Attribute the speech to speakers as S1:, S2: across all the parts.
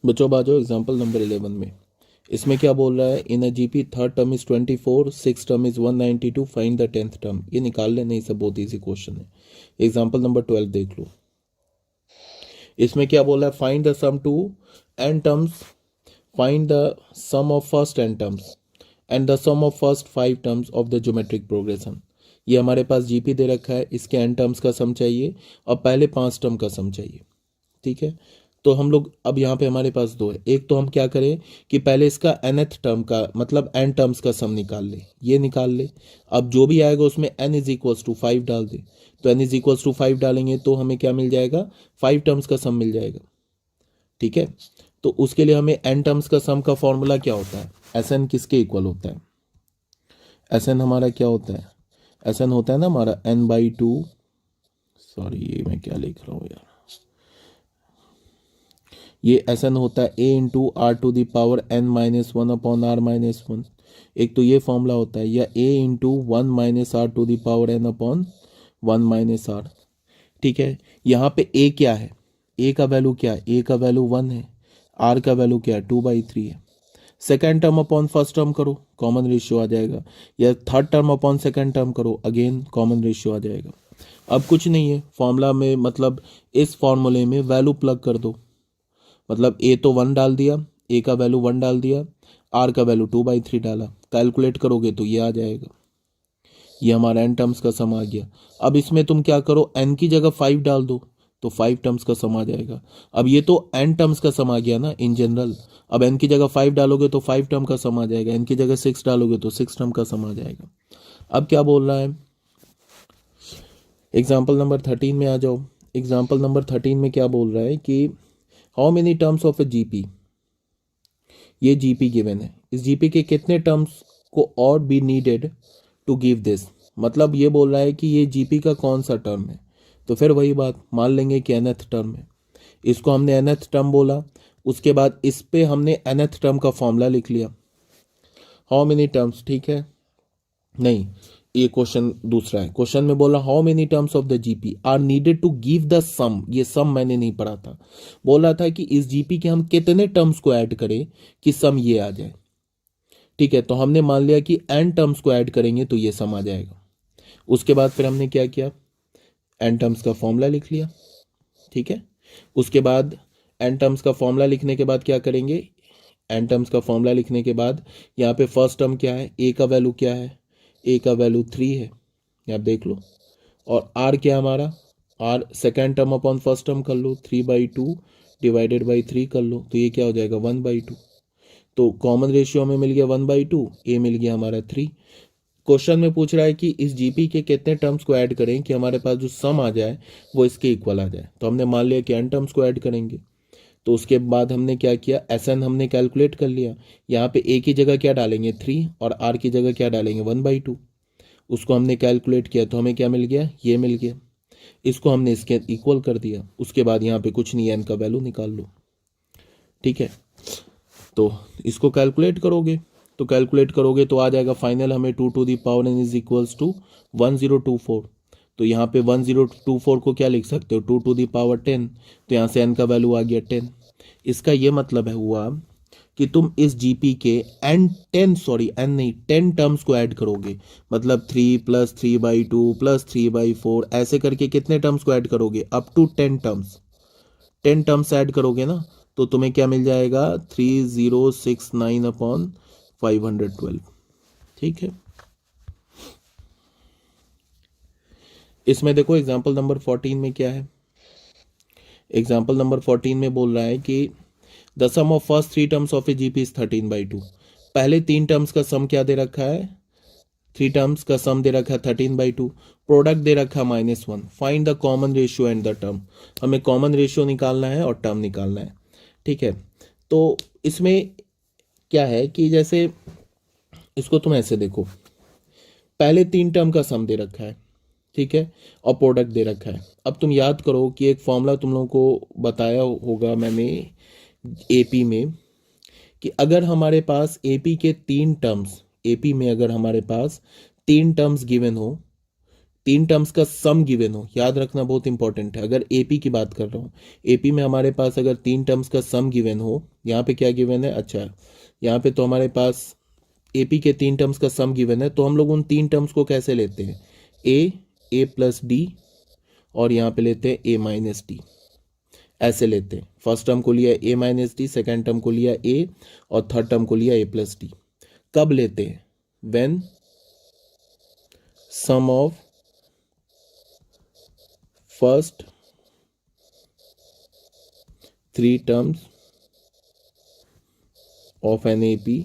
S1: बच्चों अब आ जाओ एग्जाम्पल नंबर 11 में। इसमें क्या बोल रहा है, in a GP third term is 24, six term is 192, find the 10th term. ये निकाल लेना, ये सब बहुत ईजी क्वेश्चन है। एग्जाम्पल नंबर 12 देख लो। इसमें क्या बोला है, find the sum to n terms, find the sum of first n terms and the sum of first 5 terms of the geometric progression. ये हमारे पास जीपी दे रखा है, इसके एन टर्म्स का सम चाहिए और पहले 5 टर्म का सम चाहिए। ठीक है, तो हम लोग अब यहाँ पे हमारे पास दो है। एक तो हम क्या करें कि पहले इसका nth टर्म का मतलब n टर्म्स का सम निकाल ले, ये निकाल ले। अब जो भी आएगा उसमें n इज इक्वल्स टू 5 डाल दे, तो n इज इक्वल्स टू 5 डालेंगे तो हमें क्या मिल जाएगा, 5 टर्म्स का सम मिल जाएगा। ठीक है, तो उसके लिए हमें n टर्म्स का सम का फॉर्मूला क्या होता है, Sn किसके इक्वल होता है, Sn हमारा क्या होता है, Sn होता है ना हमारा n/2, सॉरी ये मैं क्या लिख रहा हूँ यार, ये Sn होता है a into R to the power n minus one upon R minus one. एक तो ये फॉर्मूला होता है, या a into one minus R to the power n upon one minus R. ठीक है, यहाँ पे a क्या है, a का वैल्यू क्या है, a का वैल्यू 1 है, r का वैल्यू क्या है 2/3 है। Second term upon first term करो, कॉमन रेशियो आ जाएगा, या third term upon second term करो, अगेन कॉमन रेशियो आ जाएगा। अब कुछ नहीं है फॉर्मूला में, मतलब इस फॉर्मूले में वैल्यू प्लग कर दो, मतलब ए तो 1 डाल दिया, ए का वैल्यू 1 डाल दिया, आर का वैल्यू 2/3 डाला, कैलकुलेट करोगे तो ये आ जाएगा, ये हमारा एन टर्म्स का सम आ गया। अब इसमें तुम क्या करो, एन की जगह 5 डाल दो तो 5 टर्म्स का सम आ जाएगा। अब ये तो एन टर्म्स का सम आ गया ना इन जनरल, अब एन की जगह 5 डालोगे तो 5 टर्म का सम आ जाएगा, एन की जगह 6 डालोगे तो 6 टर्म का सम आ जाएगा। अब क्या बोल रहा है, एग्जाम्पल नंबर 13 में आ जाओ। एग्जाम्पल नंबर 13 में क्या बोल रहा है कि how many terms of a GP, ये जीपी गिवन है, इस जीपी के कितने टर्म्स को और be needed to give this, मतलब ये बोल रहा है कि ये जीपी का कौन सा टर्म है। तो फिर वही बात मान लेंगे कि nth टर्म है, इसको हमने nth टर्म बोला, उसके बाद इस पे हमने nth टर्म का फॉर्मूला लिख लिया, हाउ मेनी टर्म्स। ठीक है, नहीं ये क्वेश्चन दूसरा है, क्वेश्चन में बोला how many terms of the GP are needed to give the sum, ये सम मैंने नहीं पढ़ा था, बोल रहा था कि इस जीपी के हम कितने टर्म्स को ऐड करें कि सम ये आ जाए। ठीक है, तो हमने मान लिया कि एन टर्म्स को ऐड करेंगे तो ये सम आ जाएगा। उसके बाद फिर हमने क्या किया, एन टर्म्स का फॉर्मूला लिख लिया। ठीक है, उसके बाद एन टर्म्स का फॉर्मूला लिखने के बाद क्या करेंगे, एन टर्म्स का फॉर्मूला लिखने के बाद यहाँ पे फर्स्ट टर्म क्या है, ए का वैल्यू क्या है, ए का वैल्यू 3 है, आप देख लो, और आर क्या हमारा, R second term upon first term कर लो, 3/2 डिवाइडेड बाई 3 कर लो, तो ये क्या हो जाएगा 1/2। तो कॉमन रेशियो हमें मिल गया 1/2, ए मिल गया हमारा 3। क्वेश्चन में पूछ रहा है कि इस जीपी के कितने टर्म्स को ऐड करें कि हमारे पास जो सम आ जाए वो इसके इक्वल आ जाए। तो हमने मान लिया कि एन टर्म्स को ऐड करेंगे, तो उसके बाद हमने क्या किया, एस एन हमने कैलकुलेट कर लिया, यहाँ पे ए की जगह क्या डालेंगे 3 और आर की जगह क्या डालेंगे 1/2, उसको हमने कैलकुलेट किया तो हमें क्या मिल गया, ये मिल गया, इसको हमने इसके इक्वल कर दिया। उसके बाद यहाँ पे कुछ नहीं है, एन का वैल्यू निकाल लो। ठीक है, तो इसको कैलकुलेट करोगे, तो कैलकुलेट करोगे तो आ जाएगा फाइनल हमें 2 to the power n is equals to 1024। तो यहाँ पे 1024 को क्या लिख सकते हो, 2 टू दी पावर 10, तो यहाँ से n का वैल्यू आ गया 10। इसका ये मतलब है हुआ कि तुम इस जीपी के एन 10 सॉरी एन नहीं 10 टर्म्स को ऐड करोगे, मतलब 3 प्लस 3/2 प्लस 3/4 ऐसे करके कितने टर्म्स को ऐड करोगे, up to 10 terms, 10 terms add करोगे ना, तो तुम्हें क्या मिल जाएगा 3069 अपॉन 512। ठीक है, इसमें देखो एग्जाम्पल नंबर 14 में क्या है, एग्जाम्पल नंबर 14 में बोल रहा है कि the sum of first 3 terms of a GP is 13/2। पहले 3 टर्म्स का सम क्या दे रखा है, 3 टर्म्स का सम दे रखा है 13/2, प्रोडक्ट दे रखा है -1, find the common ratio and the term, हमें कॉमन रेशियो निकालना है और टर्म निकालना है। ठीक है, तो इसमें क्या है कि जैसे इसको तुम ऐसे देखो, पहले 3 टर्म का सम दे रखा है, ठीक है, और प्रोडक्ट दे रखा है। अब तुम याद करो कि एक फॉर्मूला तुम लोगों को बताया होगा मैंने एपी में, कि अगर हमारे पास एपी के 3 टर्म्स, एपी में अगर हमारे पास 3 टर्म्स गिवन हो तीन टर्म्स का सम गिवन हो, याद रखना बहुत इंपॉर्टेंट है। अगर एपी की बात कर रहा हूँ, एपी में हमारे पास अगर तीन टर्म्स का सम गिवन हो, यहाँ पे क्या गिवन है, अच्छा यहाँ पे तो हमारे पास एपी के तीन टर्म्स का सम गिवन है, तो हम लोग उन तीन टर्म्स को कैसे लेते हैं, ए प्लस डी और यहाँ पे लेते हैं ए माइनस डी, ऐसे लेते हैं। फर्स्ट टर्म को लिया ए माइनस डी, सेकेंड टर्म को लिया ए और थर्ड टर्म को लिया ए प्लस डी। कब लेते हैं, when sum of first three terms of an AP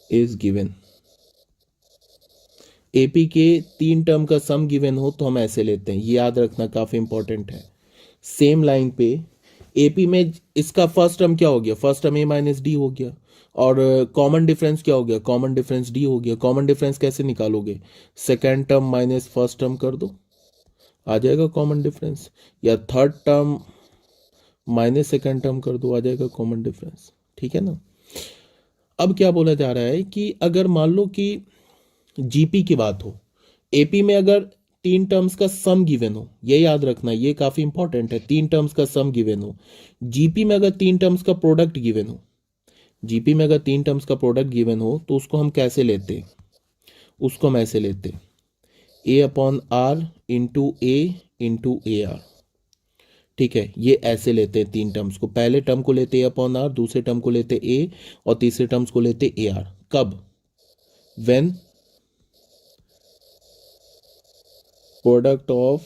S1: is given. AP के तीन टर्म का सम गिवन हो तो हम ऐसे लेते हैं, ये याद रखना काफी इंपॉर्टेंट है। सेम लाइन पे एपी में इसका फर्स्ट टर्म क्या हो गया, फर्स्ट टर्म ए माइनस डी हो गया, और कॉमन डिफरेंस क्या हो गया, कॉमन डिफरेंस डी हो गया। कॉमन डिफरेंस कैसे निकालोगे, second term minus first term कर दो, आ जाएगा कॉमन डिफरेंस, या third term minus second term कर दो, आ जाएगा कॉमन डिफरेंस, ठीक है ना। अब क्या बोला जा रहा है कि अगर मान लो कि जीपी की बात हो, एपी में अगर तीन टर्म्स का सम गिवन हो, ये याद रखना, ये काफी इंपॉर्टेंट है, तीन टर्म्स का सम गिवन हो। जीपी में अगर तीन टर्म्स का प्रोडक्ट गिवन हो, जीपी में अगर तीन टर्म्स का प्रोडक्ट गिवन हो तो उसको हम कैसे लेते, उसको हम ऐसे लेते, a upon r into A r, ठीक है। ये ऐसे लेते हैं तीन टर्म्स को, पहले टर्म को लेते ए अपॉन आर, दूसरे टर्म को लेते ए और तीसरे टर्म्स को लेते ए आर। कब, when product of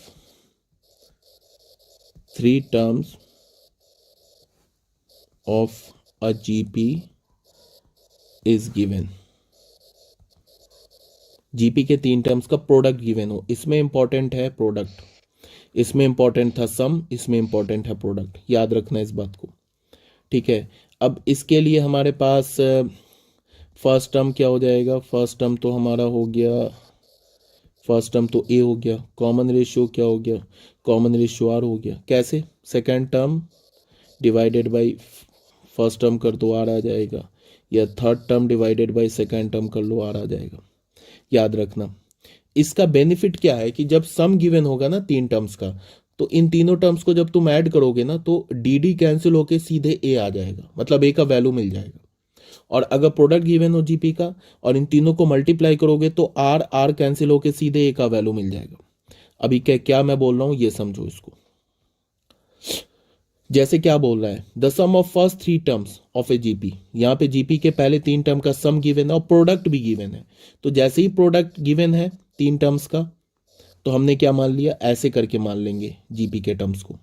S1: three terms of a GP is given. GP के तीन टर्म्स का प्रोडक्ट गिवन हो, इसमें इंपॉर्टेंट है प्रोडक्ट, इसमें इंपॉर्टेंट था सम, इसमें इंपॉर्टेंट है प्रोडक्ट, याद रखना इस बात को, ठीक है। अब इसके लिए हमारे पास फर्स्ट टर्म क्या हो जाएगा, फर्स्ट टर्म तो हमारा हो गया, फर्स्ट टर्म तो ए हो गया, कॉमन रेशियो क्या हो गया, कॉमन रेशियो आर हो गया। कैसे, second term divided by first term कर दो, आर आ जाएगा, या third term divided by second term कर लो, आर आ जाएगा। याद रखना इसका बेनिफिट क्या है कि जब सम गिवन होगा ना तीन टर्म्स का, तो इन तीनों टर्म्स को जब तुम ऐड करोगे ना तो डी डी कैंसिल होके सीधे ए आ जाएगा, मतलब ए का वैल्यू मिल जाएगा। और अगर प्रोडक्ट गिवन हो जीपी का और इन तीनों को मल्टीप्लाई करोगे तो आर आर कैंसिल होके सीधे ए का वैल्यू मिल जाएगा। अभी क्या मैं बोल रहा हूं ये समझो इसको। जैसे क्या बोल रहा है, the sum of first three terms of a GP, यहाँ पे जीपी के पहले तीन टर्म का सम गिवन है और प्रोडक्ट भी गिवन है। तो जैसे ही प्रोडक्ट गिवन है तीन टर्म्स का, तो हमने क्या मान लिया, ऐसे करके मान लेंगे जीपी के टर्म्स को,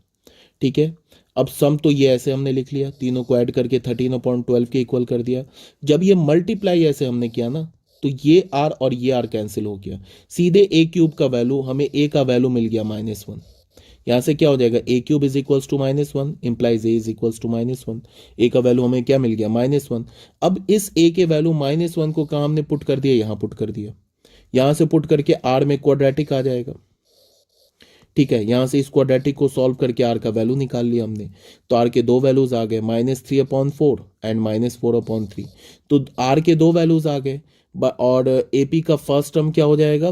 S1: ठीक है। अब सम तो ये ऐसे हमने लिख लिया, तीनों को ऐड करके 13/12 के इक्वल कर दिया। जब ये मल्टीप्लाई ऐसे हमने किया ना तो ये आर और ये आर कैंसिल हो गया, सीधे ए क्यूब का वैल्यू, हमें ए का वैल्यू मिल गया -1। यहां से क्या हो जाएगा, a cube is equals to -1 implies a is equals to -1। A का वैल्यू हमें क्या मिल गया, -1। अब इस ए के वैल्यू -1 को कहाँ हमने पुट कर दिया, यहां पुट कर दिया। यहां से पुट करके आर में क्वाड्रेटिक आ जाएगा, ठीक है। यहां से इस क्वाड्रेटिक को सॉल्व करके आर का वैल्यू निकाल लिया हमने, तो आर के दो वैल्यूज आ गए, -3/4 एंड -4/3। तो आर के दो वैल्यूज आ गए और एपी का फर्स्ट टर्म क्या हो जाएगा,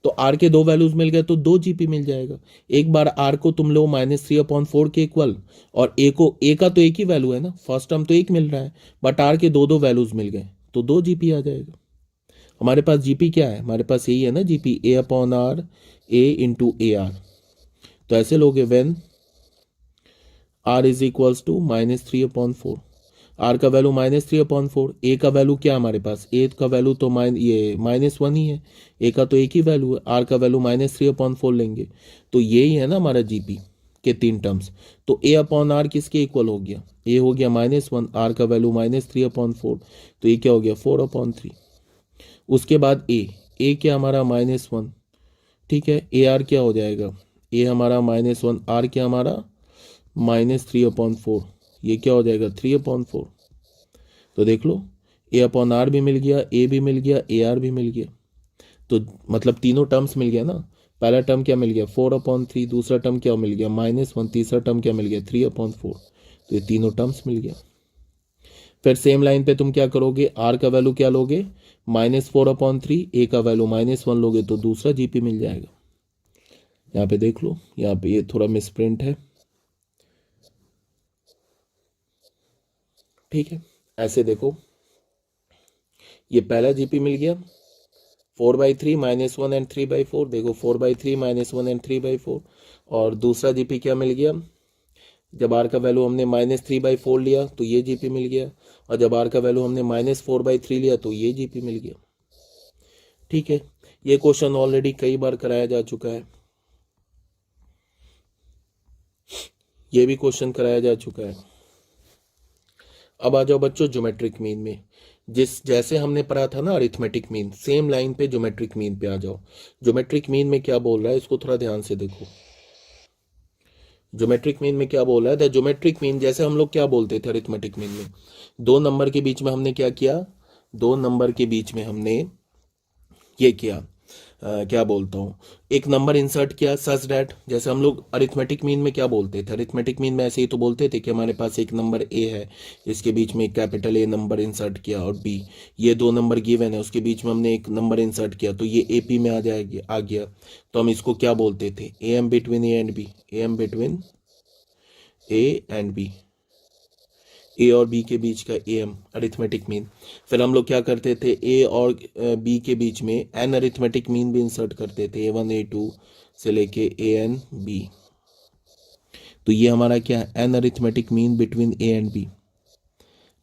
S1: तो आर के दो वैल्यूज मिल गए तो 2 जीपी मिल जाएगा। एक बार आर को तुम लो -3/4 के इक्वल, और ए को, ए का तो एक ही वैल्यू है ना, फर्स्ट टर्म तो एक मिल रहा है, बट आर के दो वैल्यूज मिल गए तो 2 जीपी आ जाएगा। हमारे पास जीपी क्या है, हमारे पास यही है ना GP, A upon R, A into A R. तो ऐसे लोगे, when R is equals to -3/4, R का वैल्यू -3/4, ए का वैल्यू क्या हमारे पास, ए का वैल्यू तो ये -1 ही है, ए का तो एक ही वैल्यू है, आर का वैल्यू -3/4 लेंगे, तो यही है ना हमारा जीपी के तीन टर्म्स। तो ए अपॉन आर किसके इक्वल हो गया, ए हो गया -1, आर का वैल्यू -3/4, तो ये क्या हो गया 4/3। उसके बाद ए क्या हमारा -1, ठीक है, ए आर क्या हो जाएगा, ए हमारा -1, आर क्या हमारा -3/4, ये क्या हो जाएगा 3/4। तो देख लो ए अपॉन आर भी मिल गया, ए भी मिल गया, ए आर भी मिल गया, तो मतलब तीनों टर्म्स मिल गया ना। पहला टर्म क्या मिल गया 4/3, दूसरा टर्म क्या मिल गया -1, तीसरा टर्म क्या मिल गया 3/4, तो ये तीनों टर्म्स मिल गया। फिर सेम लाइन पे तुम क्या करोगे, आर का वैल्यू क्या लोगे -4/3, ए का वैल्यू -1 लोगे तो दूसरा जीपी मिल जाएगा। यहाँ पे देख लो, यहाँ पे ये थोड़ा मिसप्रिंट है, ठीक है। ऐसे देखो, ये पहला जीपी मिल गया 4/3 -1 एंड 3/4, देखो 4/3 -1 एंड 3/4। और दूसरा जीपी क्या मिल गया, जब आर का वैल्यू हमने -3/4 लिया तो ये जीपी मिल गया, और जब आर का वैल्यू हमने -4/3 लिया तो ये जीपी मिल गया, ठीक है। ये क्वेश्चन ऑलरेडी कई बार कराया जा चुका है, ये भी क्वेश्चन कराया जा चुका है। अब आ जाओ बच्चों ज्योमेट्रिक मीन में, जैसे हमने पढ़ा था ना अरिथमेटिक मीन, सेम लाइन पे ज्योमेट्रिक मीन पे आ जाओ। ज्योमेट्रिक मीन में क्या बोल रहा है, इसको थोड़ा ध्यान से देखो। ज्योमेट्रिक मीन में क्या बोल रहा है, द ज्योमेट्रिक मीन, जैसे हम लोग क्या बोलते थे अरिथमेटिक मीन में, 2 नंबर के बीच में हमने क्या किया, 2 नंबर के बीच में हमने ये किया, क्या बोलता हूँ, एक नंबर इंसर्ट किया सच डैट। जैसे हम लोग अरिथमेटिक मीन में क्या बोलते थे, अरिथमेटिक मीन में ऐसे ही तो बोलते थे कि हमारे पास एक नंबर ए है, इसके बीच में एक कैपिटल ए नंबर इंसर्ट किया, और बी, ये 2 नंबर गिवन है, उसके बीच में हमने एक नंबर इंसर्ट किया तो ये ए पी में आ गया। तो हम इसको क्या बोलते थे, A M between A and b, A M between A and b, a और बी के बीच का ए एम अरिथमेटिक मीन। फिर हम लोग क्या करते थे, ए और बी के बीच में एन अरिथमेटिक मीन भी इंसर्ट करते थे, A1 A2 से लेके AN B। तो ये हमारा क्या है, an arithmetic mean between A and B,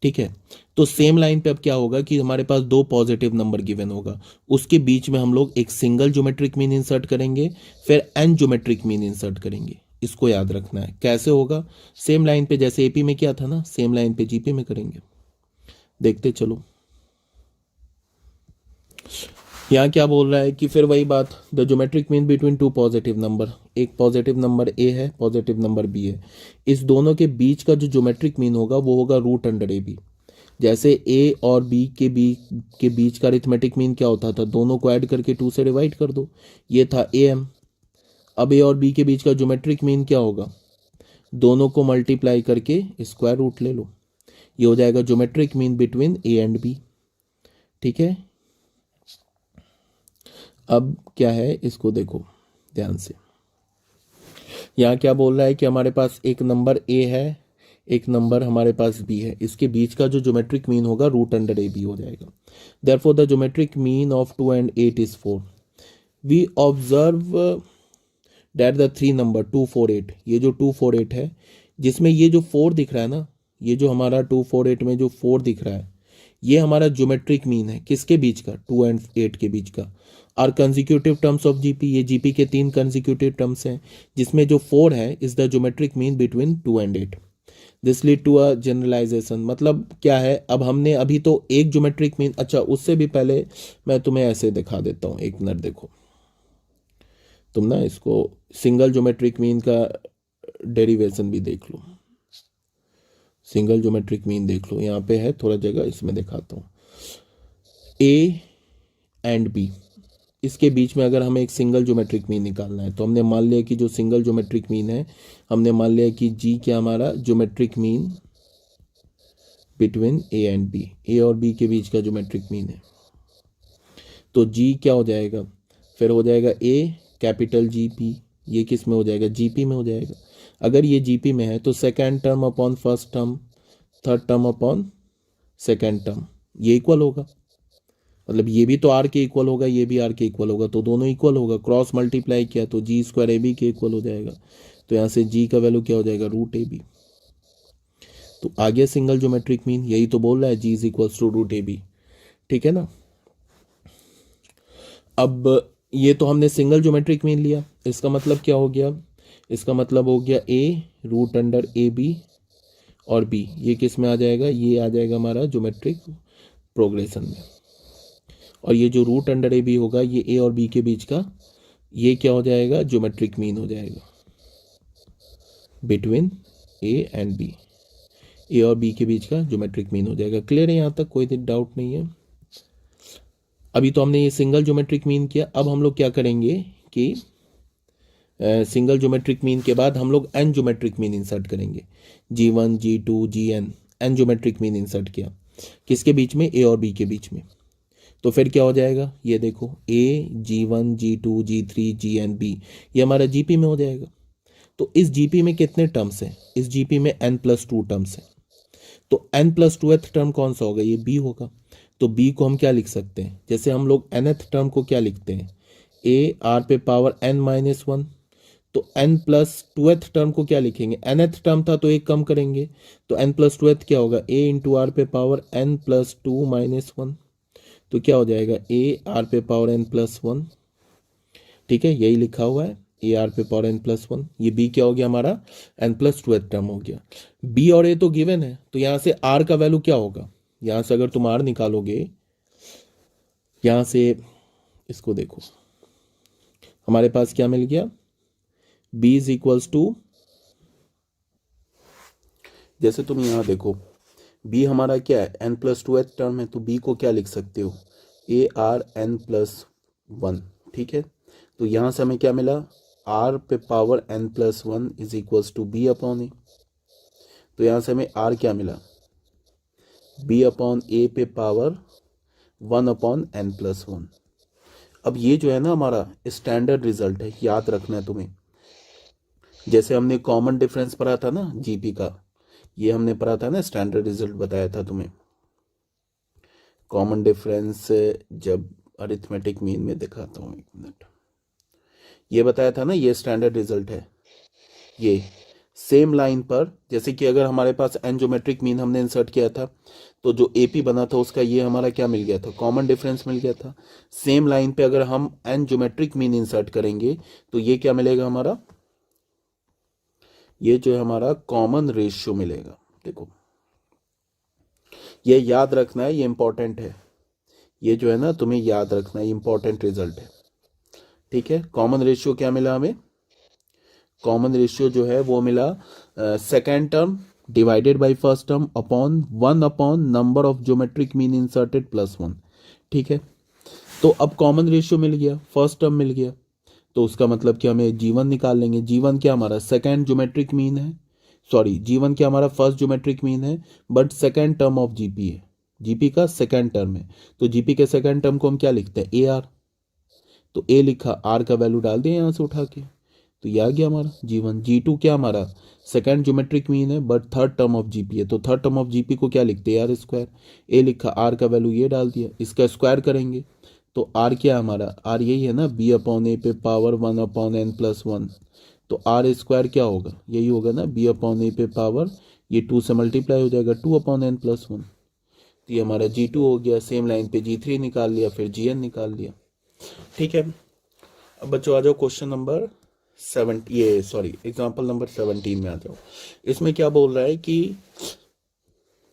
S1: ठीक है। तो सेम लाइन पे अब क्या होगा कि हमारे पास 2 पॉजिटिव नंबर गिवन होगा, उसके बीच में हम लोग एक सिंगल ज्योमेट्रिक मीन इंसर्ट करेंगे, फिर एन ज्योमेट्रिक मीन इंसर्ट करेंगे। इसको याद रखना है, कैसे होगा, सेम लाइन पे, जैसे एपी में क्या था ना, सेम लाइन पे जीपी में करेंगे। देखते चलो, यहाँ क्या बोल रहा है कि फिर वही बात, the geometric mean between 2 positive number, एक पॉजिटिव नंबर ए है, पॉजिटिव नंबर बी है, इस दोनों के बीच का जो ज्योमेट्रिक मीन होगा वो होगा √अंडर AB। जैसे ए और बी के बीच का अरिथमेटिक मीन क्या होता था, दोनों को ऐड करके 2 से डिवाइड कर दो, ये था AM। अब ए और बी के बीच का ज्योमेट्रिक मीन क्या होगा, दोनों को मल्टीप्लाई करके स्क्वायर रूट ले लो, ये हो जाएगा geometric mean between A and B, ठीक है। अब क्या है, इसको देखो ध्यान से, यहाँ क्या बोल रहा है कि हमारे पास एक नंबर ए है, एक नंबर हमारे पास बी है, इसके बीच का जो ज्योमेट्रिक मीन होगा √अंडर AB हो जाएगा। Therefore the geometric mean of 2 and 8 is 4। We observe that the 3 number 2 4 8, ये जो 2 4 8 है, जिसमें ये जो 4 दिख रहा है ना, ये जो हमारा 2 4 8 में जो 4 दिख रहा है, ये हमारा ज्योमेट्रिक मीन है, किसके बीच का, 2 and 8 के बीच का। Are consecutive terms of GP, ये जीपी के 3 कंजिक्यूटिव टर्म्स हैं, जिसमें जो 4 है is the geometric mean between 2 and 8। This lead to a generalisation, मतलब क्या है, अब हमने अभी तो एक ज्योमेट्रिक मीन, अच्छा उससे भी पहले मैं तुम्हें ऐसे दिखा देता हूँ, एक मिनट देखो, तुम ना इसको सिंगल ज्योमेट्रिक मीन का डेरिवेशन भी देख लो, सिंगल ज्योमेट्रिक मीन देख लो, यहाँ पे है थोड़ा जगह, इसमें दिखाता हूँ। ए एंड बी, इसके बीच में अगर हमें एक सिंगल ज्योमेट्रिक मीन निकालना है, तो हमने मान लिया कि जो सिंगल ज्योमेट्रिक मीन है, हमने मान लिया कि जी क्या हमारा geometric mean between A and b, a और बी के बीच का ज्योमेट्रिक मीन है, तो जी क्या हो जाएगा, फिर हो जाएगा ए कैपिटल GP, ये किस में हो जाएगा, GP में हो जाएगा। अगर ये GP में है तो second term upon first term, third term upon second term, ये इक्वल होगा, मतलब ये भी तो R के इक्वल होगा, ये भी R के इक्वल होगा, तो दोनों इक्वल होगा, क्रॉस मल्टीप्लाई किया तो G² AB के इक्वल हो जाएगा, तो यहाँ से G का वैल्यू क्या हो जाएगा, √AB। तो आ गया सिंगल ज्योमेट्रिक मीन, यही तो बोल रहा है G = √AB, ठीक है ना। अब ये तो हमने सिंगल ज्योमेट्रिक मीन लिया, इसका मतलब क्या हो गया, इसका मतलब हो गया A √अंडर AB और B, ये किस में आ जाएगा, ये आ जाएगा हमारा ज्योमेट्रिक प्रोग्रेशन में, और ये जो √अंडर AB होगा, ये A और B के बीच का, ये क्या हो जाएगा, ज्योमेट्रिक मीन हो जाएगा between A and B, A और B के बीच का ज्योमेट्रिक मीन हो जाएगा। क्लियर है, यहाँ तक कोई डाउट नहीं है। अभी तो हमने ये सिंगल ज्योमेट्रिक मीन किया, अब हम लोग क्या करेंगे कि सिंगल ज्योमेट्रिक मीन के बाद हम लोग एन ज्योमेट्रिक मीन इंसर्ट करेंगे, G1 G2 GN, n geometric mean insert किया, किसके बीच में, ए और बी के बीच में। तो फिर क्या हो जाएगा, ये देखो G1 G2 G3 G and B, ये हमारा जीपी में हो जाएगा। तो इस जीपी में कितने टर्म्स हैं, इस जीपी में n+2 टर्म्स हैं। तो n+2th टर्म कौन सा होगा, ये b होगा। तो b को हम क्या लिख सकते हैं, जैसे हम लोग nth टर्म को क्या लिखते हैं, a r पे पावर n-1। तो n+2th टर्म को क्या लिखेंगे, nth टर्म था तो एक कम करेंगे, तो n+2th क्या होगा, a इंटू आर पे पावर n+2-1। तो क्या हो जाएगा, a r पे पावर n+1। ठीक है, यही लिखा हुआ है, ए आर पे पावर n+1। ये b क्या हो गया हमारा, n+2th टर्म हो गया। b और a तो गिवन है, तो यहां से r का वैल्यू क्या होगा, यहां से अगर तुम r निकालोगे, यहां से इसको देखो, हमारे पास क्या मिल गया, b इज इक्वल्स टू, जैसे तुम यहां देखो b हमारा क्या है, n+2th टर्म है, तो b को क्या लिख सकते हो, a r n+1। ठीक है, तो यहां से हमें क्या मिला, r पे power n+1 is equals to b upon a. तो यहां से हमें r क्या मिला, b अपॉन ए पे पावर 1 अपॉन n+1। अब ये जो है ना हमारा स्टैंडर्ड रिजल्ट है, याद रखना है तुम्हें। जैसे हमने कॉमन डिफरेंस पढ़ा था ना जीपी का, ये हमने पढ़ा था ना, स्टैंडर्ड रिजल्ट बताया था तुम्हें, कॉमन डिफरेंस जब अरिथमेटिक मीन में दिखाता हूँ, एक मिनट, ये बताया था ना, ये स्टैंडर्ड रिजल्ट है। ये सेम लाइन पर, जैसे कि अगर हमारे पास एन ज्योमेट्रिक मीन हमने इंसर्ट किया था, तो जो एपी बना था उसका ये हमारा क्या मिल गया था, कॉमन डिफरेंस मिल गया था। सेम लाइन पे अगर हम एन ज्योमेट्रिक मीन इंसर्ट करेंगे तो ये क्या मिलेगा हमारा, ये जो है हमारा कॉमन रेशियो मिलेगा। देखो ये याद रखना है, ये इंपॉर्टेंट है, ये जो है ना तुम्हें याद रखना है, इंपॉर्टेंट रिजल्ट है। ठीक है, कॉमन रेशियो क्या मिला हमें, कॉमन रेशियो जो है वो मिला second term divided by first term upon 1 upon number of geometric mean inserted +1। ठीक है, तो अब कॉमन रेशियो मिल गया, फर्स्ट टर्म मिल गया, तो उसका मतलब कि हमें G1 निकाल लेंगे। G1 क्या हमारा सेकेंड ज्योमेट्रिक मीन है, सॉरी G1 क्या हमारा फर्स्ट ज्योमेट्रिक मीन है, but second term of GP है, जीपी का सेकेंड टर्म है। तो जीपी के सेकेंड टर्म को हम क्या लिखते हैं, ए आर। तो ए लिखा, आर का वैल्यू डाल दें यहां से उठा के, तो ये आ गया हमारा G1। G2 क्या हमारा सेकेंड ज्योमेट्रिक मीन है but third term of GP है, तो थर्ड टर्म ऑफ जीपी को क्या लिखते हैं, आर स्क्वायर। ए लिखा, आर का वैल्यू ये डाल दिया, इसका स्क्वायर करेंगे तो आर क्या हमारा, आर यही है ना, बी अपॉन ए पे पावर 1 अपॉन n+1। तो आर स्क्वायर क्या होगा, यही होगा ना, बी अपॉन ए पे पावर, ये 2 से मल्टीप्लाई हो जाएगा 2 अपॉन n+1। तो ये हमारा G2 हो गया। सेम लाइन पे G3 निकाल लिया, फिर Gn निकाल लिया। ठीक है, अब बच्चों आ जाओ क्वेश्चन नंबर 7, ये सॉरी एग्जाम्पल नंबर 17 में आ जाओ। इसमें क्या बोल रहा है कि,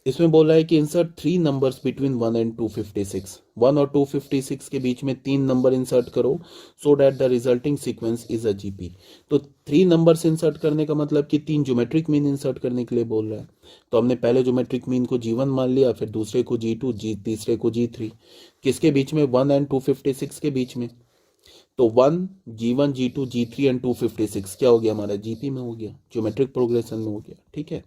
S1: इसमें बोल रहा है कि इंसर्ट 3 नंबर्स बिटवीन 1 एंड 256, 1 और 256 के बीच में 3 नंबर इंसर्ट करो so that the resulting sequence is a GP. तो 3 नंबर्स इंसर्ट करने का मतलब कि 3 ज्योमेट्रिक मीन इंसर्ट करने के लिए बोल रहा है। तो हमने पहले ज्योमेट्रिक मीन को G1 मान लिया, फिर दूसरे को G2, तीसरे को G3, किसके बीच में, 1 एंड 256 के बीच में। तो 1 G1 G2 G3 एंड 256 क्या हो गया हमारा, जीपी में हो गया, ज्योमेट्रिक प्रोग्रेशन में हो गया। ठीक है,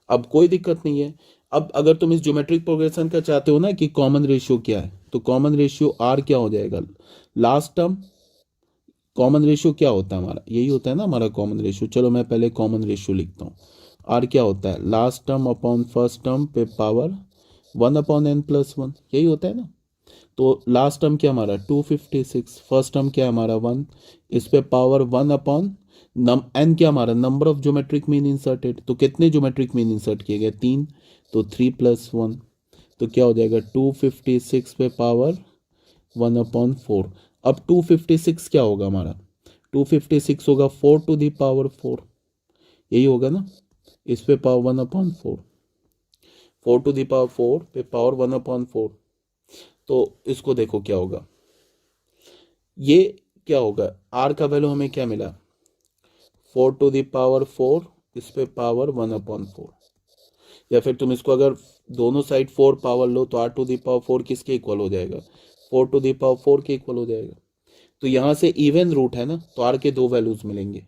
S1: अब कोई दिक्कत नहीं है। अब अगर तुम इस ज्योमेट्रिक प्रोग्रेशन का चाहते हो ना कि कॉमन रेशियो क्या है, तो कॉमन रेशियो आर क्या हो जाएगा, लास्ट टर्म। कॉमन रेशियो क्या होता है हमारा, यही होता है ना हमारा कॉमन रेशियो। चलो मैं पहले कॉमन रेशियो लिखता हूँ। आर क्या होता है, last term upon first term पे पावर 1 अपॉन n+1, यही होता है ना। तो लास्ट टर्म क्या हमारा 256, फर्स्ट टर्म क्या हमारा 1, इस पे पावर 1 अपॉन एन क्या हमारा number of geometric mean inserted. तो कितने ज्योमेट्रिक मीन इंसर्ट किए गए, 3, तो 3 + 1, तो क्या हो जाएगा 256 पे पावर 1 अपॉन 4। अब 256 क्या होगा हमारा, 256 होगा 4 टू द पावर 4, यही होगा ना, इस पे power 1 upon 4, 4 to the power 4 पे पावर 1 अपॉन 4। तो इसको देखो क्या होगा, ये क्या होगा, आर का वैल्यू हमें क्या मिला, 4 टू द पावर 4, इस पे पावर 1 अपॉन 4। या फिर तुम इसको अगर दोनों साइड 4 पावर लो तो आर टू द पावर 4 किसके इक्वल हो जाएगा, 4 टू द पावर 4 के इक्वल हो जाएगा। तो यहां से इवन रूट है ना, तो आर के 2 वैल्यूज मिलेंगे।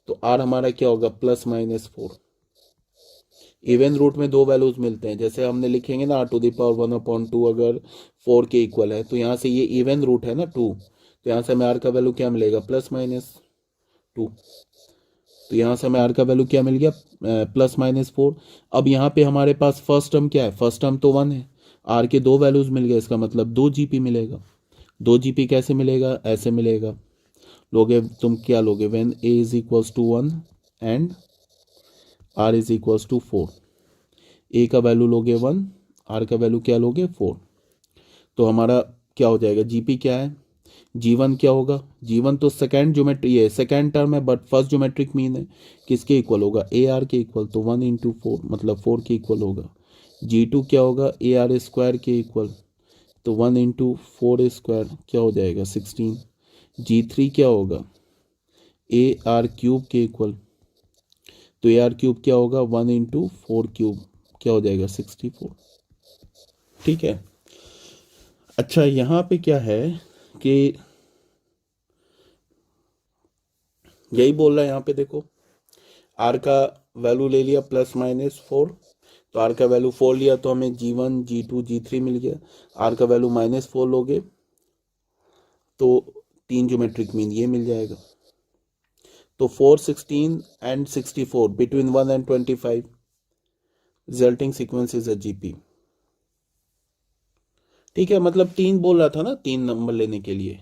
S1: तो आर हमारा क्या होगा, +-4, इवन रूट में दो वैल्यूज मिलते हैं, जैसे हमने लिखेंगे ना r⁻1/2 अगर 4 के इक्वल है, तो यहाँ से ये इवन रूट है ना 2, तो यहाँ से हमें r का वैल्यू क्या मिलेगा +-2। तो यहाँ से हमें r का वैल्यू क्या मिल गया +-4। अब यहाँ पे हमारे पास फर्स्ट टर्म क्या है, फर्स्ट टर्म तो 1 है, r के दो वैल्यूज मिल गए, इसका मतलब 2 जीपी मिलेगा। 2 जीपी कैसे मिलेगा, ऐसे मिलेगा, लोगे तुम क्या लोगे, when a is equals to 1 and r is equals to 4, a का वैल्यू लोगे 1, r का वैल्यू क्या लोगे 4, तो हमारा क्या हो जाएगा, जीपी क्या है, G1 क्या होगा, G1 तो सेकेंड ज्योमेट्री, ये सेकेंड टर्म है बट फर्स्ट ज्योमेट्रिक मीन है, किसके इक्वल होगा, ए आर के इक्वल, तो 1 × 4 मतलब 4 के इक्वल होगा। G2 क्या होगा, AR² के इक्वल, तो 1 × 4² क्या हो जाएगा 16। G3 क्या होगा, AR³ के इक्वल, तो AR³ क्या होगा 1 × 4³ क्या हो जाएगा 64। ठीक है। अच्छा यहाँ पे क्या है कि यही बोल रहा है यहाँ पे, देखो r का वैल्यू ले लिया +-4, तो r का वैल्यू 4 लिया तो हमें G1 G2 G3 मिल गया। r का वैल्यू -4 लोगे तो 3 ज्योमेट्रिक मीन ये मिल जाएगा, तो 4, 16 and 64 between 1 and 25 resulting sequence is a GP. ठीक है, मतलब 3 बोल रहा था ना, 3 नंबर लेने के लिए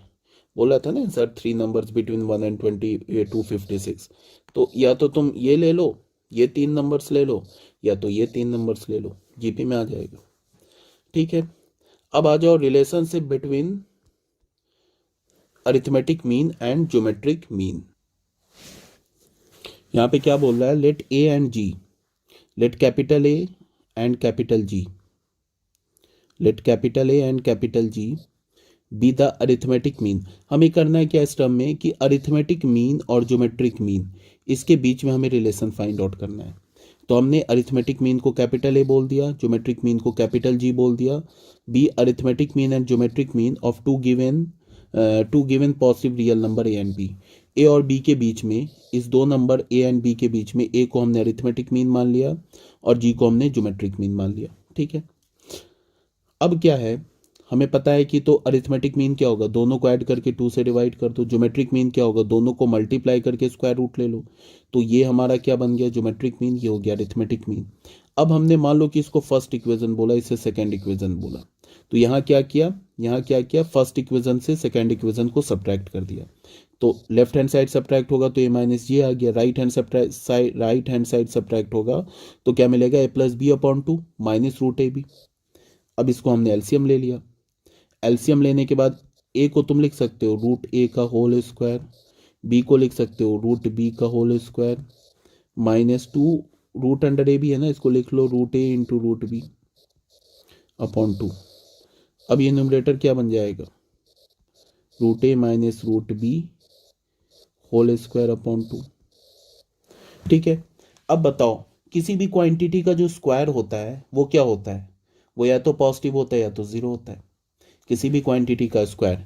S1: बोल रहा था ना, इंसर्ट 3 नंबर्स बिटवीन 1 एंड 256, तो या तो तुम ये ले लो, ये 3 नंबर्स ले लो, या तो ये 3 नंबर्स ले लो, जीपी में आ जाएगा। ठीक है, अब आ जाओ relationship between arithmetic mean and geometric mean. यहाँ पे क्या बोल रहा है, let A and G, let capital A and capital G, let capital A and capital G be the arithmetic mean. हमें करना है क्या इस टर्म में कि अरिथमेटिक मीन और ज्योमेट्रिक मीन, इसके बीच में हमें रिलेशन फाइंड आउट करना है। तो हमने अरिथमेटिक मीन को कैपिटल ए बोल दिया, ज्योमेट्रिक मीन को कैपिटल जी बोल दिया। Be arithmetic mean and geometric mean of two given positive real number a and b. A और बी के बीच में, इस दो नंबर ए एंड बी के बीच में, ए को हमने अरिथमेटिक मीन मान लिया और जी को हमने ज्योमेट्रिक मीन मान लिया। ठीक है, अब क्या है, हमें पता है कि तो अरिथमेटिक मीन क्या होगा, दोनों को ऐड करके 2 से डिवाइड कर दो। ज्योमेट्रिक मीन क्या होगा, दोनों को मल्टीप्लाई करके स्क्वायर रूट ले लो। तो ये हमारा क्या बन गया, ज्योमेट्रिक मीन, ये हो गया अरिथमेटिक मीन। अब हमने मान लो कि इसको फर्स्ट इक्वेशन बोला, इसे सेकेंड इक्वेशन बोला, तो यहाँ क्या किया, यहाँ क्या किया, फर्स्ट इक्वेशन से सेकेंड इक्वेशन को सब्ट्रैक्ट कर दिया। तो लेफ्ट हैंड साइड सब्ट्रैक्ट होगा तो a-ये आ गया, राइट हैंड साइड सब्ट्रैक्ट होगा तो क्या मिलेगा, a+b/2 -√ab। अब इसको हमने एलसीएम ले लिया, एलसीएम लेने के बाद ए को तुम लिख सकते हो √a का होल स्क्वायर, बी को लिख सकते हो √b का होल स्क्वायर, -2 √√ab है ना, इसको लिख लो √a × √b/2। अब ये न्यूमरेटर क्या बन जाएगा, √a - √b होल स्क्वायर/2। ठीक है, अब बताओ किसी भी क्वांटिटी का जो स्क्वायर होता है वो क्या होता है, वो या तो पॉजिटिव होता है या तो जीरो होता है, किसी भी क्वांटिटी का स्क्वायर।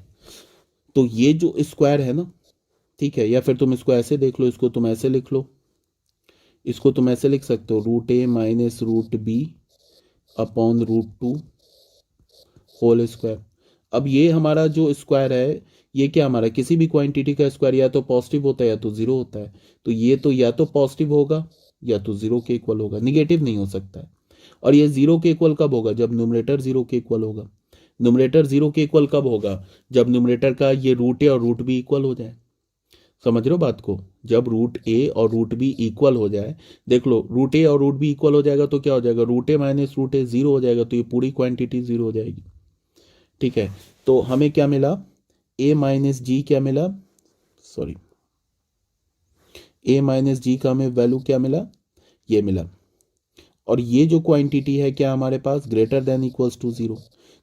S1: तो ये जो स्क्वायर है ना, ठीक है, या फिर तुम इसको ऐसे देख लो, इसको तुम ऐसे लिख लो, इसको तुम ऐसे लिख सकते हो √a - √b/√2 होल स्क्वायर। अब ये हमारा जो स्क्वायर है, ये क्या हमारा, किसी भी क्वांटिटी का स्क्वायर या तो पॉजिटिव होता है या तो जीरो होता है, तो ये तो या तो पॉजिटिव होगा या तो जीरो के इक्वल होगा, निगेटिव नहीं हो सकता है। और ये जीरो के इक्वल कब होगा, जब न्यूमरेटर जीरो के इक्वल होगा। न्यूमरेटर जीरो के इक्वल कब होगा, जब न्यूमरेटर का ये √a और √b इक्वल हो जाए। समझ रहे हो बात को, जब √a और √b इक्वल हो जाए, देख लो √a और √b इक्वल हो जाएगा तो क्या हो जाएगा, √a - √a जीरो हो जाएगा, तो ये पूरी क्वांटिटी जीरो हो जाएगी। ठीक है, तो हमें क्या मिला, a - g क्या मिला, सॉरी a - g का हमें वैल्यू क्या मिला, ये मिला। और ये जो क्वांटिटी है क्या हमारे पास, greater than equals to zero.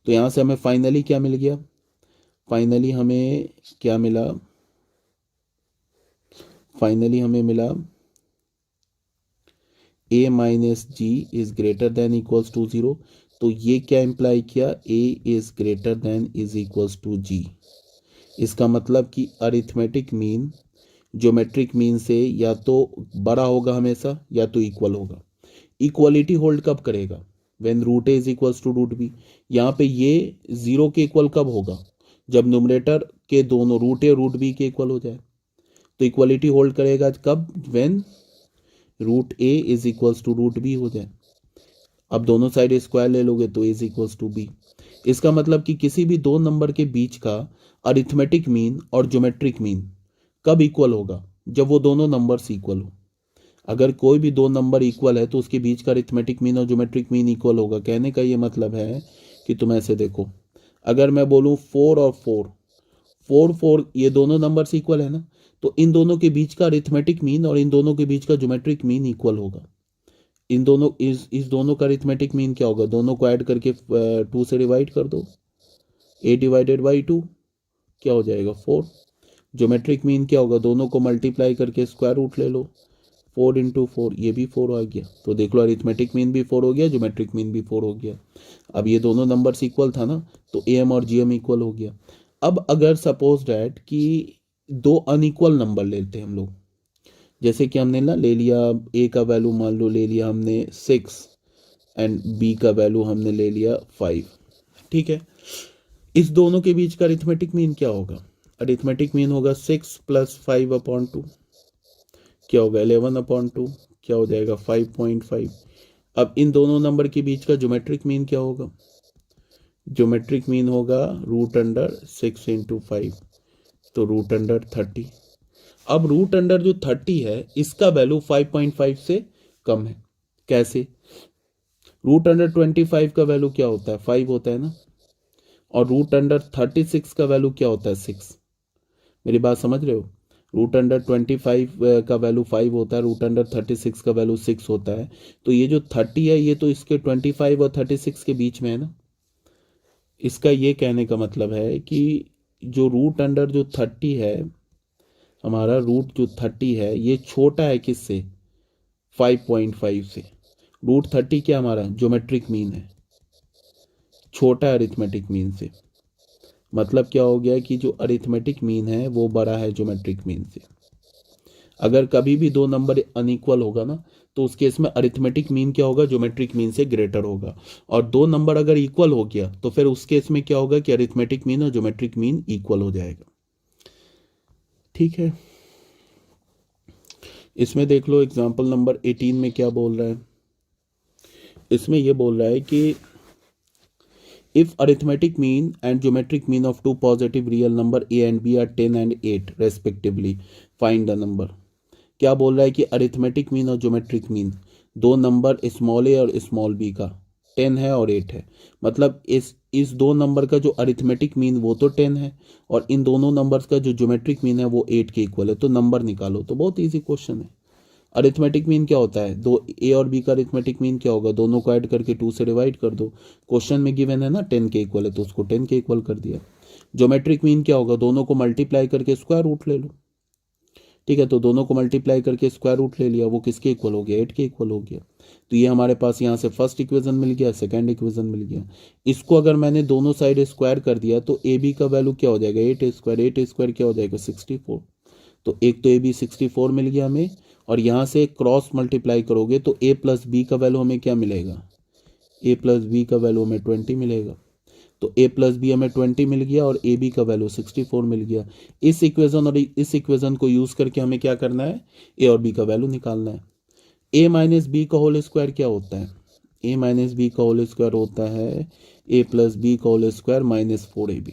S1: तो यहां से हमें फाइनली क्या मिल गया, फाइनली हमें क्या मिला, फाइनली हमें मिला a - g is greater than equals to zero. तो ये क्या इंप्लाई किया, a is greater than is equals to g। इसका मतलब कि अरिथमेटिक मीन ज्योमेट्रिक मीन से या तो बड़ा होगा हमेशा या तो इक्वल होगा। इक्वलिटी होल्ड कब करेगा? When root A is equals to root B. यहाँ पे ये 0 के इक्वल कब होगा? जब न्यूमरेटर के दोनों रूट ए और रूट बी के इक्वल हो जाए। तो इक्वलिटी होल्ड करेगा कब? When root A is equals to root B हो जाए। अब दोनों साइड स्क्वायर ले लोगे तो इज इक्वल्स टू बी। इसका मतलब कि किसी भी दो नंबर के बीच का अरिथमेटिक मीन और ज्योमेट्रिक मीन कब इक्वल होगा? जब वो दोनों नंबर्स इक्वल हो। अगर कोई भी दो नंबर इक्वल है तो उसके बीच का अरिथमेटिक मीन और ज्योमेट्रिक मीन इक्वल होगा। कहने का ये मतलब है कि तुम ऐसे देखो, अगर मैं बोलूँ 4 और 4, 4 4 ये दोनों नंबर्स इक्वल है ना, तो इन दोनों के बीच का अरिथमेटिक मीन और इन दोनों के बीच का ज्योमेट्रिक मीन इक्वल होगा। इन दोनों इस दोनों का अरिथमेटिक मीन क्या होगा? दोनों को ऐड करके 2 से डिवाइड कर दो, a डिवाइडेड बाई 2 क्या हो जाएगा? 4। ज्योमेट्रिक मीन क्या होगा? दोनों को मल्टीप्लाई करके स्क्वायर रूट ले लो, 4 इंटू 4, ये भी 4 आ गया। तो देख लो अरिथमेटिक मीन भी 4 हो गया, ज्योमेट्रिक मीन भी 4 हो गया। अब ये दोनों नंबर्स इक्वल था ना, तो एम और जीएम इक्वल हो गया। अब अगर सपोज डैट कि दो अनइक्वल नंबर लेते हैं हम लोग, जैसे कि हमने ना ले लिया ए का वैल्यू मान लो ले लिया हमने 6 एंड बी का वैल्यू हमने ले लिया 5, ठीक है। इस दोनों के बीच का अरिथमेटिक मीन क्या होगा? अरिथमेटिक मीन होगा 6 प्लस 5/2 क्या होगा? 11/2 क्या हो जाएगा? 5.5। अब इन दोनों नंबर के बीच का ज्योमेट्रिक मीन क्या होगा? ज्योमेट्रिक मीन होगा रूट अंडर 6 इंटू 5, तो रूट अंडर 30। अब रूट अंडर जो 30 है इसका वैल्यू 5.5 से कम है। कैसे? रूट अंडर 25 का वैल्यू क्या होता है? 5 होता है ना। और रूट अंडर 36 का वैल्यू क्या होता है? 6। मेरी बात समझ रहे हो? रूट अंडर 25 का वैल्यू 5 होता है, रूट अंडर 36 का वैल्यू 6 होता है। तो ये जो 30 है ये तो इसके 25 और 36 के बीच में है ना। इसका ये कहने का मतलब है कि जो रूट अंडर जो 30 है, हमारा रूट जो 30 है ये छोटा है किससे? 5.5 से। रूट 30 क्या हमारा ज्योमेट्रिक मीन है, छोटा है अरिथमेटिक मीन से। मतलब क्या हो गया कि जो अरिथमेटिक मीन है वो बड़ा है ज्योमेट्रिक मीन से। अगर कभी भी दो नंबर अनइक्वल होगा ना, तो उस केस में अरिथमेटिक मीन क्या होगा? ज्योमेट्रिक मीन से ग्रेटर होगा। और दो नंबर अगर इक्वल हो गया तो फिर उस केस में क्या होगा कि अरिथमेटिक मीन और ज्योमेट्रिक मीन इक्वल हो जाएगा। ठीक है, इसमें देख लो एग्जाम्पल नंबर 18 में क्या बोल रहा है। इसमें यह बोल रहा है कि if arithmetic mean and geometric mean of two positive real number a and b are 10 and 8 respectively, find the number. क्या बोल रहा है कि अरिथमेटिक मीन और ज्योमेट्रिक मीन दो नंबर स्मॉल ए और स्मॉल बी का 10 है और 8 है। मतलब इस दो नंबर का जो अरिथमेटिक मीन वो तो 10 है और इन दोनों नंबर्स का जो ज्योमेट्रिक मीन है वो 8 के इक्वल है। तो नंबर निकालो। तो बहुत ईजी क्वेश्चन है। अरिथमेटिक मीन क्या होता है? दो ए और बी का अरिथमेटिक मीन क्या होगा? दोनों को ऐड करके 2 से डिवाइड कर दो। क्वेश्चन में गिवन है ना 10 के इक्वल है तो उसको 10 के इक्वल कर दिया। ज्योमेट्रिक मीन क्या होगा? दोनों को मल्टीप्लाई करके स्क्वायर रूट ले लो। ठीक है, तो दोनों को मल्टीप्लाई करके स्क्वायर रूट ले लिया, वो किसके इक्वल हो गया? 8 के इक्वल हो गया। तो ये हमारे पास यहाँ से फर्स्ट इक्वेशन मिल गया, सेकंड इक्वेशन मिल गया। इसको अगर मैंने दोनों साइड स्क्वायर कर दिया तो ए बी का वैल्यू क्या हो जाएगा? 8 स्क्वायर। 8 स्क्वायर क्या हो जाएगा? 64। तो एक तो ए बी 64 मिल गया हमें, और यहाँ से क्रॉस मल्टीप्लाई करोगे तो ए प्लस बी का वैल्यू हमें क्या मिलेगा? ए प्लस बी का वैल्यू हमें 20 मिलेगा। तो ए प्लस बी हमें 20 मिल गया और ए बी का वैल्यू 64 मिल गया। इस इक्वेशन और इस इक्वेशन को यूज करके हमें क्या करना है? ए और बी का वैल्यू निकालना है। ए माइनस बी का होल स्क्वायर क्या होता है? ए माइनस बी का होल स्क्वायर होता है ए प्लस बी का होल स्क्वायर माइनस 4ab।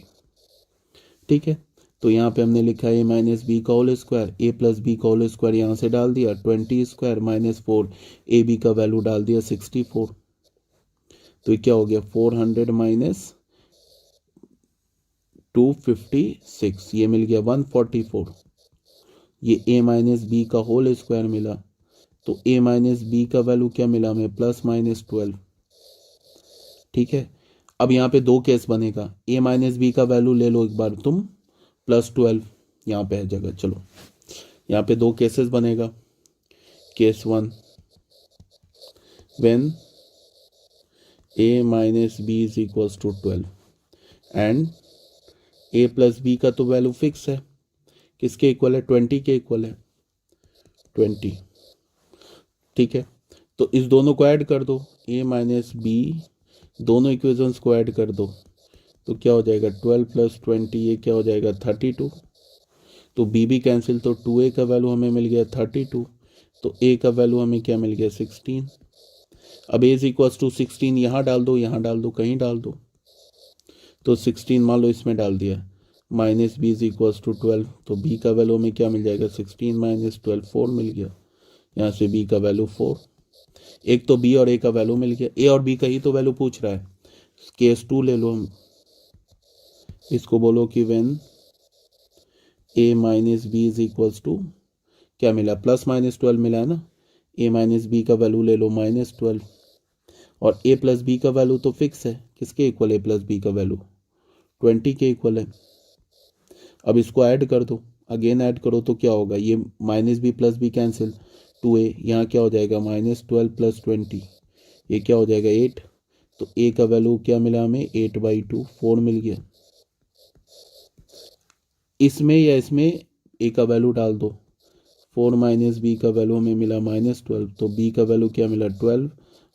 S1: ठीक है, तो यहाँ पे हमने लिखा है ए माइनस बी का होल स्क्वायर, ए प्लस बी का होल स्क्वायर यहाँ से डाल दिया 20 स्क्वायर माइनस 4, ए बी का वैल्यू डाल दिया 64। तो ये क्या हो गया? 400 माइनस 256, ये मिल गया 144। ये ए माइनस बी का होल स्क्वायर मिला। तो ए माइनस बी का वैल्यू क्या मिला हमें? Plus minus 12। ठीक है, अब यहाँ पे दो केस बनेगा। ए माइनस बी का वैल्यू ले लो एक बार तुम, प्लस 12 यहाँ पे है जगह। चलो यहाँ पे दो केसेस बनेगा। Case 1, when A minus B is equals to 12 and A plus B का तो वैल्यू फिक्स है, किसके इक्वल है? 20 के इक्वल है, 20। ठीक है, तो इस दोनों को ऐड कर दो, a माइनस बी, दोनों इक्वेशंस को ऐड कर दो, तो क्या हो जाएगा 12 प्लस 20, ये क्या हो जाएगा 32। तो b भी कैंसिल, तो 2a का वैल्यू हमें मिल गया 32, तो a का वैल्यू हमें क्या मिल गया 16। अब a इज इक्वल्स टू 16 यहाँ डाल दो, यहाँ डाल दो, कहीं डाल दो, तो 16 मान लो इसमें डाल दिया, minus B is equals to 12, तो b का वैल्यू हमें क्या मिल जाएगा 16 माइनस 12, 4 मिल गया, यहाँ से b का वैल्यू 4। एक तो b और a का वैल्यू मिल गया, a और b का ही तो वैल्यू पूछ रहा है, केस 2 ले लो हम, इसको बोलो कि when a minus B is equals to, क्या मिला प्लस माइनस 12 मिला है ना, a माइनस बी का वैल्यू ले लो माइनस 12, और a प्लस बी का वैल्यू तो फिक्स है, किसके इक्वल a प्लस बी का वैल्यू 20 के इक्वल है। अब इसको ऐड कर दो, अगेन ऐड करो तो क्या होगा, ये minus B plus B cancel, 2a, यहाँ क्या हो जाएगा माइनस 12 प्लस 20, ये क्या हो जाएगा 8, तो a का वैल्यू क्या मिला हमें 8/2, 4 मिल गया। इसमें या इसमें a का वैल्यू डाल दो, 4 माइनस बी का वैल्यू हमें मिला माइनस 12, तो b का वैल्यू क्या मिला 12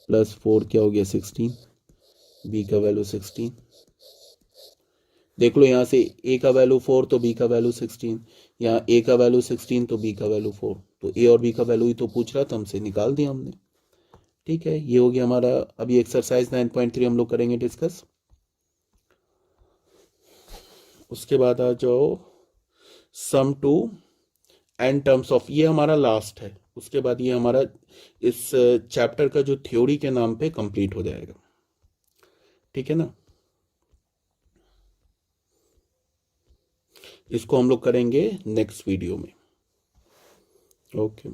S1: प्लस 4 क्या हो गया 16, b का वैल्यू 16। देख लो यहाँ से a का वैल्यू 4 तो b का वैल्यू 16, यहाँ a का वैल्यू 16 तो b का वैल्यू 4, तो a और b का वैल्यू ही तो पूछ रहा था हमसे, निकाल दिया हमने। ठीक है, ये हो गया हमारा। अभी एक्सरसाइज 9.3 हम लोग करेंगे डिस्कस। उसके बाद आ जाओ सम टू एन टर्म्स ऑफ, ये हमारा लास्ट है, उसके बाद ये हमारा इस चैप्टर का जो थ्योरी के नाम पे कंप्लीट हो जाएगा। ठीक है ना, इसको हम लोग करेंगे नेक्स्ट वीडियो में। ओके।